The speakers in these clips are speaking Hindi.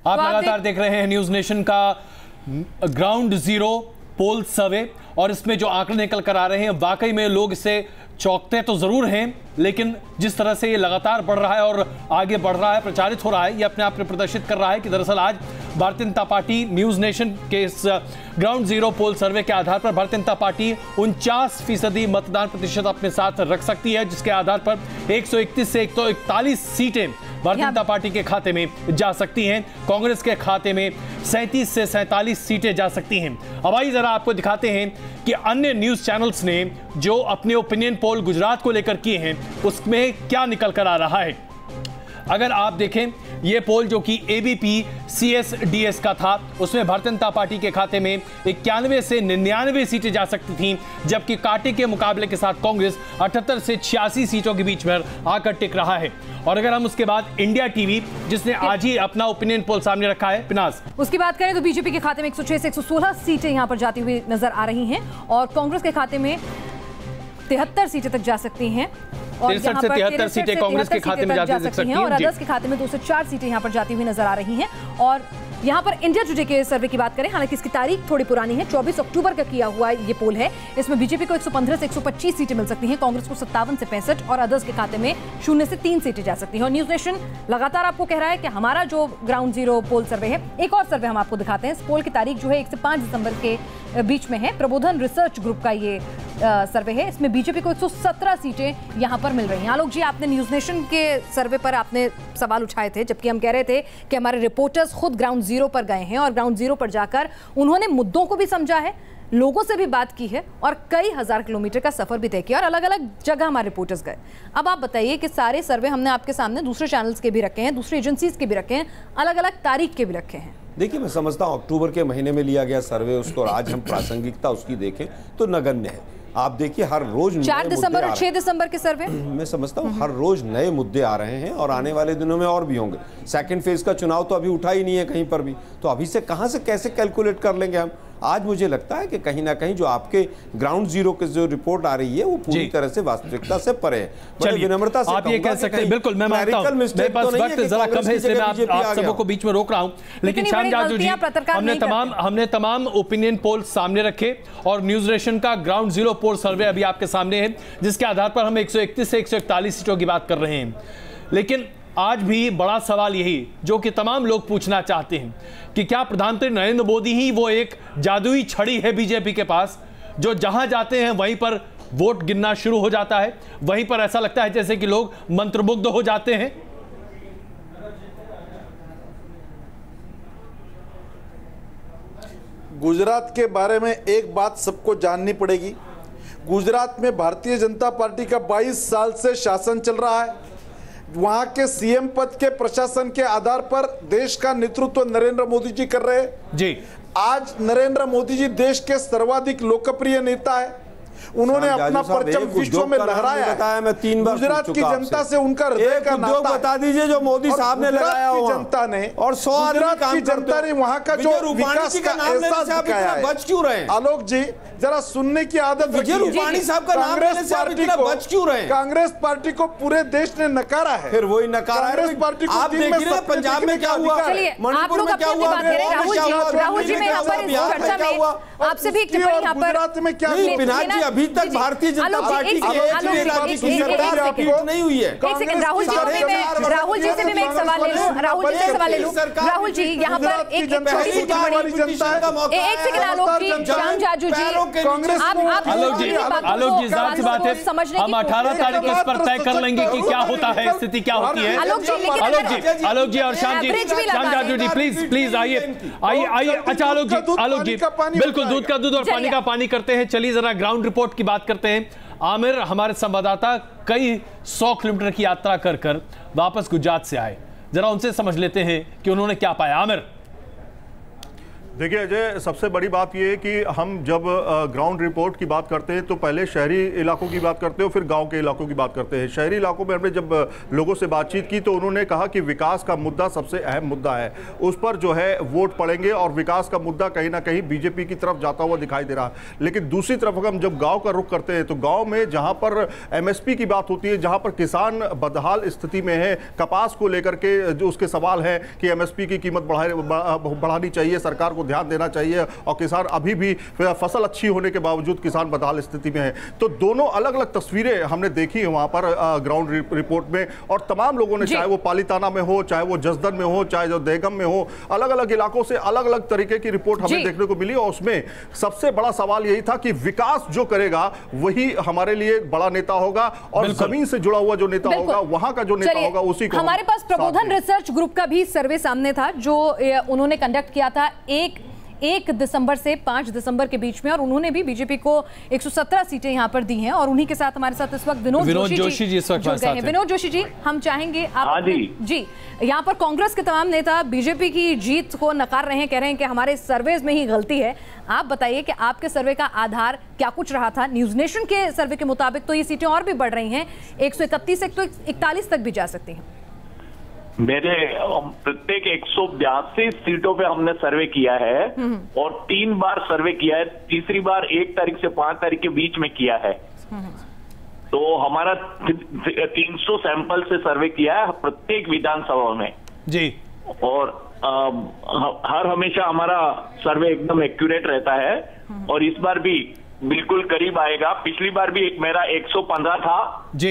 आप लगातार देख रहे हैं न्यूज नेशन का ग्राउंड जीरो पोल सर्वे और इसमें जो आंकड़े निकल कर आ रहे हैं वाकई में लोग इससे चौंकते तो जरूर हैं, लेकिन जिस तरह से ये लगातार बढ़ रहा है और आगे बढ़ रहा है, प्रचारित हो रहा है, ये अपने आप में प्रदर्शित कर रहा है कि दरअसल आज Bharatiya Janata party news nation के इस ग्राउंड जीरो पोल सर्वे के आधार पर भारतीय जनता पार्टी 49% मतदान प्रतिशत अपने साथ रख सकती है, जिसके आधार पर 131 से 141 सीटें भारतीय जनता पार्टी के खाते में जा सकती हैं। कांग्रेस के खाते में 37 से 47 सीटें जा सकती हैं। अब आइए जरा आपको दिखाते हैं कि अन्य न्यूज चैनल्स ने जो अपने ओपिनियन पोल गुजरात को लेकर किए हैं उसमें क्या निकल कर आ रहा है। अगर आप देखें ये पोल जो कि एबीपी CSDS का था, उसमें भारतीय जनता पार्टी के खाते में 91 से 99 सीटें जा सकती थीं, जबकि कांटे के मुकाबले के साथ कांग्रेस 78 से 86 सीटों के बीच में आकर टिक रहा है। और अगर हम उसके बाद इंडिया टीवी जिसने आज ही अपना ओपिनियन पोल सामने रखा है, पिनाज उसकी बात करें तो बीजेपी के खाते में 106 से 116 सीटें यहां पर जाती हुई नजर आ रही हैं और कांग्रेस के खाते में 73 सीटें तक जा सकती हैं और 63 से 73 सीटें कांग्रेस के खाते में जा सकती हैं और अदर्स के खाते में 204 सीटें यहां पर जाती हुई नजर आ रही हैं। और यहाँ पर इंडिया टुडे के सर्वे की बात करें, हालांकि इसकी तारीख थोड़ी पुरानी है, 24 अक्टूबर का किया हुआ ये पोल है। इसमें बीजेपी को 115 से 125 सीटें मिल सकती हैं, कांग्रेस को 57 से 65 और अदर्स के खाते में 0 से 3 सीटें जा सकती हैं। और न्यूज नेशन लगातार आपको कह रहा है कि हमारा जो ग्राउंड जीरो पोल सर्वे है, एक और सर्वे हम आपको दिखाते हैं। इस पोल की तारीख जो है 1 से 5 दिसंबर के बीच में है। प्रबोधन रिसर्च ग्रुप का ये सर्वे है। इसमें बीजेपी को 117 सीटें यहां पर मिल रही हैं। आलोक जी, आपने न्यूज नेशन के सर्वे पर आपने सवाल उठाए थे, जबकि हम कह रहे थे कि हमारे रिपोर्टर्स खुद ग्राउंड जीरो पर गए हैं और ग्राउंड जीरो पर जाकर उन्होंने मुद्दों को भी समझा है, लोगों से भी बात की है और कई हजार किलोमीटर का सफर भी तय किया और अलग अलग जगह हमारे रिपोर्टर्स गए। अब आप बताइए कि सारे सर्वे हमने आपके सामने दूसरे चैनल्स के भी रखे हैं, दूसरी एजेंसीज के भी रखे हैं, अलग अलग तारीख के भी रखे हैं। देखिए, मैं समझता हूँ अक्टूबर के महीने में लिया गया सर्वे, उसको आज हम प्रासंगिकता उसकी देखें तो नगण्य है। आप देखिए हर रोज 4 दिसंबर और 6 दिसंबर के सर्वे मैं समझता हूँ हर रोज नए मुद्दे आ रहे हैं और आने वाले दिनों में और भी होंगे। सेकंड फेज का चुनाव तो अभी उठा ही नहीं है कहीं पर भी, तो अभी से कहां से कैसे कैलकुलेट कर लेंगे हम। आज मुझे लगता है कि कहीं ना कहीं जो आपके ग्राउंड जीरो की जो रिपोर्ट आ रही है वो पूरी तरह से वास्तविकता से परे है। चलिए, विनम्रता से आप ये कह सकते हैं, बिल्कुल मैं मानता हूं, मेरे पास वक्त जरा कम है इसलिए मैं आप सबों को बीच में रोक रहा हूं, लेकिन श्याम जाजू जी, हमने तमाम ओपिनियन पोल सामने रखे और न्यूज नेशन का ग्राउंड जीरो पोल सर्वे अभी आपके सामने है, जिसके आधार पर हम 131 से 141 सीटों की बात कर रहे हैं। लेकिन आज भी बड़ा सवाल यही जो कि तमाम लोग पूछना चाहते हैं कि क्या प्रधानमंत्री नरेंद्र मोदी ही वो एक जादुई छड़ी है बीजेपी के पास, जो जहां जाते हैं वहीं पर वोट गिनना शुरू हो जाता है, वहीं पर ऐसा लगता है जैसे कि लोग मंत्रमुग्ध हो जाते हैं। गुजरात के बारे में एक बात सबको जाननी पड़ेगी। गुजरात में भारतीय जनता पार्टी का 22 साल से शासन चल रहा है। वहां के सीएम पद के प्रशासन के आधार पर देश का नेतृत्व नरेंद्र मोदी जी कर रहे हैं जी। आज नरेंद्र मोदी जी देश के सर्वाधिक लोकप्रिय नेता है। उन्होंने अपना परचम विश्व में लहराया है। मैं 3 बार गुजरात की जनता से उनका हृदय का नाता बता दीजिए जो मोदी साहब ने लगाया हुआ। जनता ने और गुजरात की जनता ने वहां का जो विकास का एहसास दिखाया है। बच क्यों रहे आलोक जी, जरा सुनने की आदत विजय रूपाणी साहब का नाम लेने से आप इतना बच क्यों रहे? कांग्रेस पार्टी को पूरे देश ने नकारा है। फिर वही नकारा है। कांग्रेस पार्टी को आप देख रहे हैं पंजाब में क्या हुआ, मणिपुर में क्या हुआ, राहुल जी में यहाँ पर इस चर्चा में आपसे भी एक टिप्पणी यहाँ पर गुजरात में क्या हुआ? पिनाक जी, अभी तक भारतीय जनता पार्टी की सरकार अपील नहीं हुई है। एक सेकंड, राहुल जी से भी मैं एक सवाल ले लूं। राहुल जी यहाँ पर एक छोटी सी टिप्पणी, एक सेकंड आलोक जी, श्याम जाजू जी, आलोक जी, जाहिर सी बात है हम 18 तारीख इस पर तय कर लेंगे कि क्या होता है, स्थिति क्या होती है। आलोक जी और श्याम जाजू जी, प्लीज आइए। अच्छा आलोक जी बिल्कुल दूध का दूध और पानी का पानी करते हैं। चलिए जरा ग्राउंड रिपोर्ट की बात करते हैं। आमिर, हमारे संवाददाता कई 100 किलोमीटर की यात्रा कर वापस गुजरात से आए, जरा उनसे समझ लेते हैं कि उन्होंने क्या पाया। आमिर। देखिए अजय, सबसे बड़ी बात यह है कि हम जब ग्राउंड रिपोर्ट की बात करते हैं तो पहले शहरी इलाकों की बात करते हैं, फिर गांव के इलाकों की बात करते हैं। शहरी इलाकों में हमने जब लोगों से बातचीत की तो उन्होंने कहा कि विकास का मुद्दा सबसे अहम मुद्दा है, उस पर जो है वोट पड़ेंगे और विकास का मुद्दा कहीं ना कहीं बीजेपी की तरफ जाता हुआ दिखाई दे रहा है। लेकिन दूसरी तरफ अगर हम जब गाँव का रुख करते हैं तो गाँव में जहाँ पर MSP की बात होती है, जहाँ पर किसान बदहाल स्थिति में है, कपास को लेकर के जो उसके सवाल है कि MSP की कीमत बढ़ानी चाहिए, सरकार को ध्यान देना चाहिए, और किसान अभी भी फसल अच्छी होने के बावजूद किसान बदहाल स्थिति में है। तो दोनों अलग अलग तस्वीरें हमने देखी है वहां पर ग्राउंड रिपोर्ट में, और तमाम लोगों ने, चाहे वो पालीताना में हो, चाहे वो जसदन में हो, चाहे जो देगम में हो, अलग अलग इलाकों से अलग अलग तरीके की रिपोर्ट हमें देखने को मिली। और उसमें सबसे बड़ा सवाल यही था कि विकास जो करेगा वही हमारे लिए बड़ा नेता होगा, और जमीन से जुड़ा हुआ जो नेता होगा, वहां का जो नेता होगा, उसी को। हमारे पास प्रबोधन रिसर्च ग्रुप का भी सर्वे सामने था जो उन्होंने कंडक्ट किया था 1 दिसंबर से 5 दिसंबर के बीच में, और उन्होंने भी बीजेपी को 117 सीटें यहां पर दी हैं। और उन्हीं के साथ हमारे साथ इस वक्त विनोद जोशी जी जुड़ गए हैं। विनोद जोशी जी, हम चाहेंगे आप जी यहां पर कांग्रेस के तमाम नेता बीजेपी की जीत को नकार रहे हैं, कह रहे हैं कि हमारे सर्वेज में ही गलती है। आप बताइए कि आपके सर्वे का आधार क्या कुछ रहा था? न्यूज नेशन के सर्वे के मुताबिक तो ये सीटें और भी बढ़ रही हैं, 131 से 141 तक भी जा सकती हैं। मेरे प्रत्येक 182 सीटों पे हमने सर्वे किया है, और 3 बार सर्वे किया है। तीसरी बार 1 तारीख से 5 तारीख के बीच में किया है। तो हमारा 300 सैंपल से सर्वे किया है प्रत्येक विधानसभा में जी, और हर हमेशा हमारा सर्वे एकदम एक्यूरेट रहता है, और इस बार भी बिल्कुल करीब आएगा। पिछली बार भी मेरा 115 था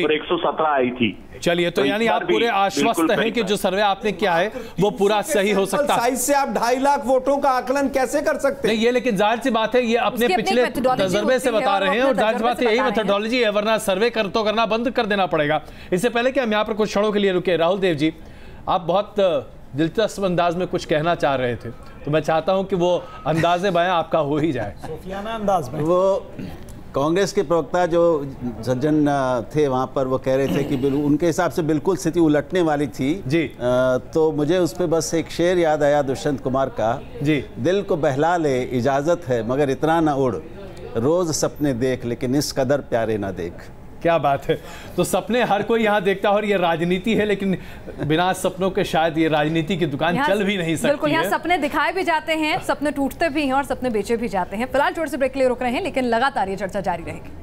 और 117 आई थी। चलिए, तो यानी आप पूरे आश्वस्त हैं कि जो सर्वे आपने किया है वो पूरा सही हो सकता है। साइज से आप 2.5 लाख वोटों का आकलन कैसे कर सकते हैं? नहीं, ये लेकिन जाहिर सी बात है, ये अपने पिछले तजर्बे से बता रहे हैं, और जाहिर सी बात है यही मेथोडोलॉजी है, वरना सर्वे करना बंद कर देना पड़ेगा। इससे पहले कि हम यहाँ पर कुछ क्षणों के लिए रुके, राहुल देव जी, आप बहुत दिलचस्प अंदाज में कुछ कहना चाह रहे थे, तो मैं चाहता हूं कि वो अंदाज़े बयां आपका हो ही जाए। सूफियाना अंदाज में वो कांग्रेस के प्रवक्ता जो सज्जन थे वहाँ पर, वो कह रहे थे कि उनके हिसाब से बिल्कुल स्थिति उलटने वाली थी जी। तो मुझे उस पर बस एक शेर याद आया दुष्यंत कुमार का जी, दिल को बहला ले इजाज़त है मगर इतना ना उड़, रोज़ सपने देख लेकिन इस कदर प्यारे ना देख। क्या बात है। तो सपने हर कोई यहाँ देखता है, और ये राजनीति है, लेकिन बिना सपनों के शायद ये राजनीति की दुकान चल भी नहीं सकती। बिल्कुल, यहाँ सपने दिखाए भी जाते हैं, सपने टूटते भी हैं और सपने बेचे भी जाते हैं। फिलहाल छोटे से ब्रेक के लिए रुक रहे हैं, लेकिन लगातार ये चर्चा जारी रहेगी।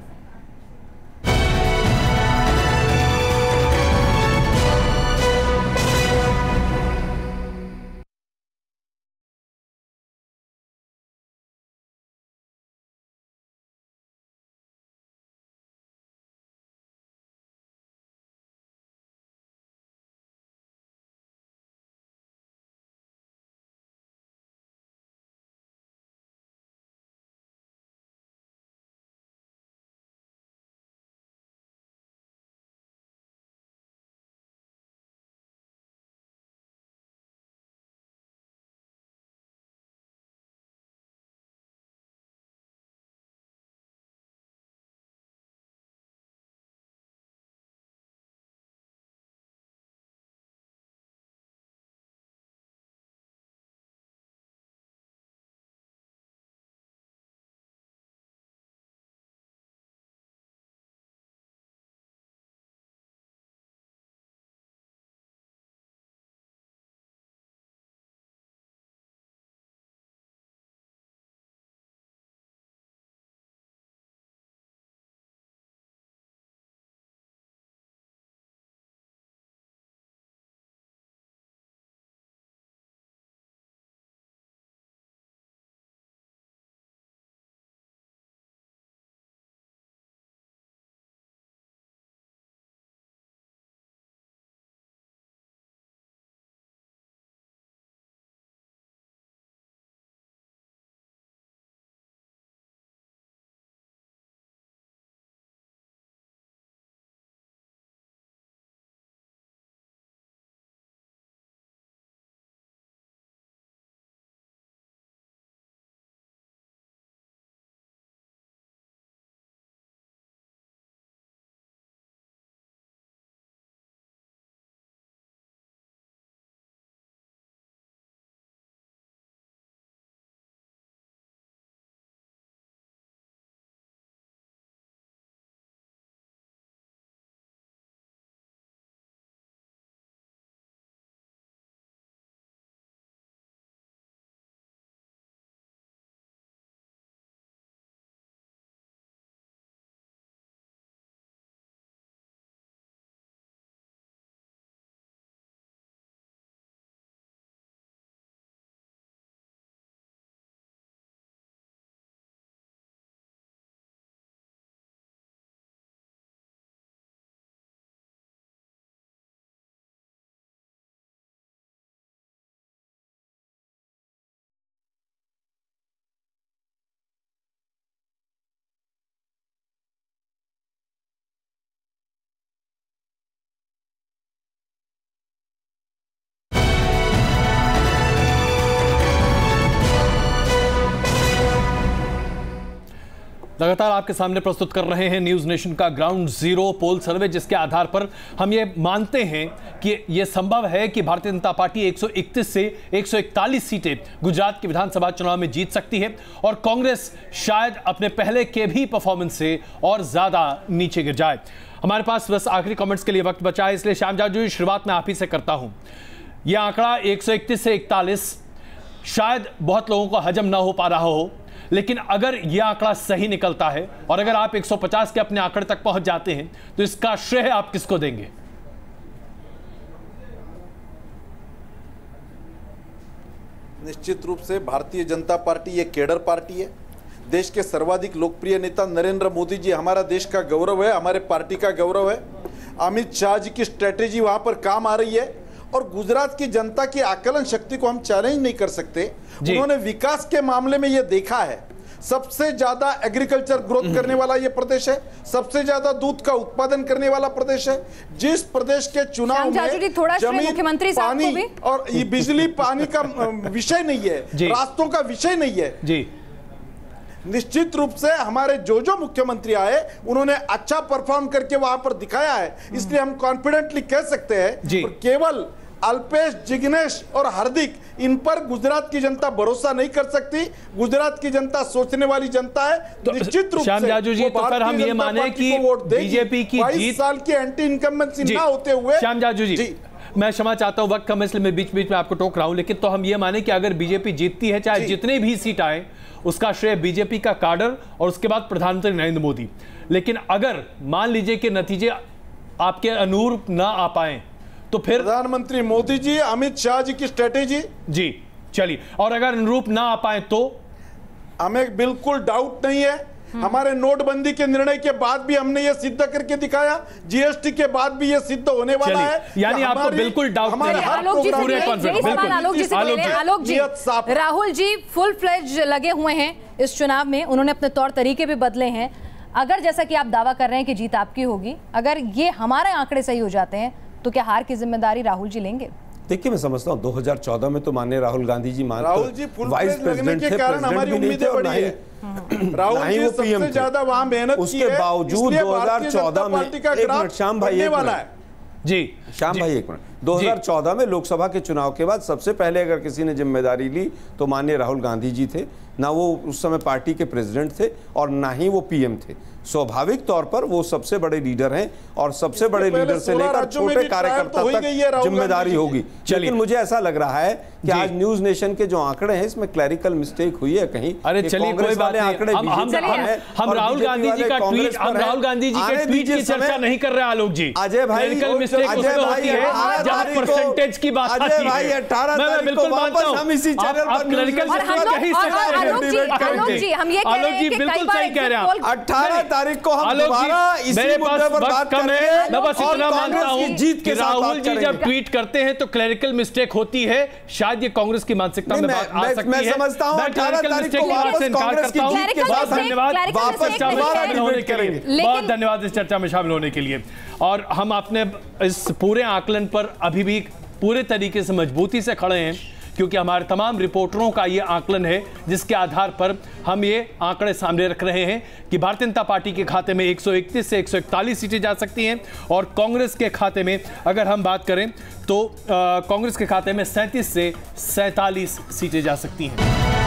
लगातार आपके सामने प्रस्तुत कर रहे हैं न्यूज नेशन का ग्राउंड जीरो पोल सर्वे, जिसके आधार पर हम ये मानते हैं कि ये संभव है कि भारतीय जनता पार्टी 131 से 141 सीटें गुजरात के विधानसभा चुनाव में जीत सकती है और कांग्रेस शायद अपने पहले के भी परफॉर्मेंस से और ज्यादा नीचे गिर जाए। हमारे पास बस आखिरी कमेंट्स के लिए वक्त बचा है, इसलिए श्याम जाजू शुरुआत में आप ही से करता हूं। यह आंकड़ा 131 से 41 शायद बहुत लोगों को हजम ना हो पा रहा हो, लेकिन अगर यह आंकड़ा सही निकलता है और अगर आप 150 के अपने आंकड़े तक पहुंच जाते हैं तो इसका श्रेय आप किसको देंगे? निश्चित रूप से भारतीय जनता पार्टी ये केडर पार्टी है। देश के सर्वाधिक लोकप्रिय नेता नरेंद्र मोदी जी हमारा देश का गौरव है, हमारे पार्टी का गौरव है। अमित शाह जी की स्ट्रेटेजी वहां पर काम आ रही है और गुजरात की जनता की आकलन शक्ति को हम चैलेंज नहीं कर सकते। उन्होंने विकास के मामले में यह देखा है, सबसे ज्यादा एग्रीकल्चर ग्रोथ करने वाला यह प्रदेश है, सबसे ज्यादा दूध का उत्पादन करने वाला प्रदेश है। जिस प्रदेश के चुनाव में जमीन, पानी और ये बिजली पानी का विषय नहीं है, रास्तों का विषय नहीं है जी। निश्चित रूप से हमारे जो मुख्यमंत्री आए उन्होंने अच्छा परफॉर्म करके वहां पर दिखाया है, इसलिए हम कॉन्फिडेंटली कह सकते हैं। और केवल अल्पेश, जिग्नेश और हार्दिक, इन पर गुजरात की जनता भरोसा नहीं कर सकती। गुजरात की जनता सोचने वाली जनता है। तो निश्चित रूप श्याम जाजू जी, तो फिर हम ये माने कि बीजेपी की 22 साल की एंटी इनकम्बेंसी ना होते हुए। श्याम जाजू जी, मैं क्षमा चाहता हूं, वक्त कम, इसलिए मैं बीच बीच में आपको टोक रहा हूं, लेकिन तो हम ये माने कि अगर बीजेपी जीतती है, चाहे जितने भी सीट आए, उसका श्रेय बीजेपी का काडर और उसके बाद प्रधानमंत्री नरेंद्र मोदी। लेकिन अगर मान लीजिए कि नतीजे आपके अनुरूप ना आ पाए तो फिर प्रधानमंत्री मोदी जी, अमित शाह जी की स्ट्रेटेजी जी चलिए, और अगर अनुरूप ना आ पाए तो हमें बिल्कुल डाउट नहीं है। हमारे नोटबंदी के निर्णय के बाद भी हमने ये सिद्ध करके दिखाया, जीएसटी के बाद भी ये सिद्ध होने वाला है। यानी आपको बिल्कुल डाउट नहीं है? राहुल जी फुल फ्लेज लगे हुए हैं इस चुनाव में, उन्होंने अपने तौर तरीके भी बदले हैं। अगर जैसा कि आप दावा कर रहे हैं कि जीत आपकी होगी, अगर ये हमारे आंकड़े सही हो जाते हैं तो क्या हार की जिम्मेदारी राहुल जी लेंगे? देखिए, मैं समझता हूँ 2014 में तो माननीय राहुल गांधी जी वाइस प्रेसिडेंट थे, हमारी उम्मीदें बढ़ी है। राहुल जी सबसे ज्यादा वहां मेहनत की है, उसके बावजूद 2014 में एक मिनट श्याम भाई, वाला है जी श्याम भाई एक मिनट, 2014 में लोकसभा के चुनाव के बाद सबसे पहले अगर किसी ने जिम्मेदारी ली तो माननीय राहुल गांधी जी थे। ना वो उस समय पार्टी के प्रेसिडेंट थे और ना ही वो पीएम थे। स्वाभाविक तौर पर वो सबसे बड़े लीडर हैं और सबसे बड़े लीडर से लेकर छोटे कार्यकर्ता तक जिम्मेदारी होगी। लेकिन मुझे ऐसा लग रहा है कि आज न्यूज नेशन के जो आंकड़े हैं इसमें क्लैरिकल मिस्टेक हुई है कहीं। अरे चलिए, कोई बात नहीं, आंकड़े हम राहुल गांधी जी का ट्वीट, हम राहुल गांधी जी के ट्वीट की चर्चा नहीं कर रहे आलोक जी। अजय भाई, परसेंटेज की बात अजय भाई 18 तारीख को वापस हम इसी चैनल पर बिल्कुल सही कह रहे हैं। 18 तारीख को हम दोबारा इसी मुद्दे पर बात करेंगे। मैं बस इतना मानता हूं कि राहुल जी जब ट्वीट करते हैं तो क्लरिकल मिस्टेक होती है। शायद ये कांग्रेस की मानसिकता में बात आ सकती है। मैं समझता हूं 18 तारीख को वापस कांग्रेस की जीत के बाद धन्यवाद, वापस शामिल होने के लिए बहुत धन्यवाद इस चर्चा में शामिल होने के लिए। और हम अपने इस पूरे आकलन पर अभी भी पूरे तरीके से मजबूती से खड़े हैं, क्योंकि हमारे तमाम रिपोर्टरों का ये आकलन है जिसके आधार पर हम ये आंकड़े सामने रख रहे हैं कि भारतीय जनता पार्टी के खाते में 131 से 141 सीटें जा सकती हैं और कांग्रेस के खाते में अगर हम बात करें तो कांग्रेस के खाते में 37 से 47 सीटें जा सकती हैं।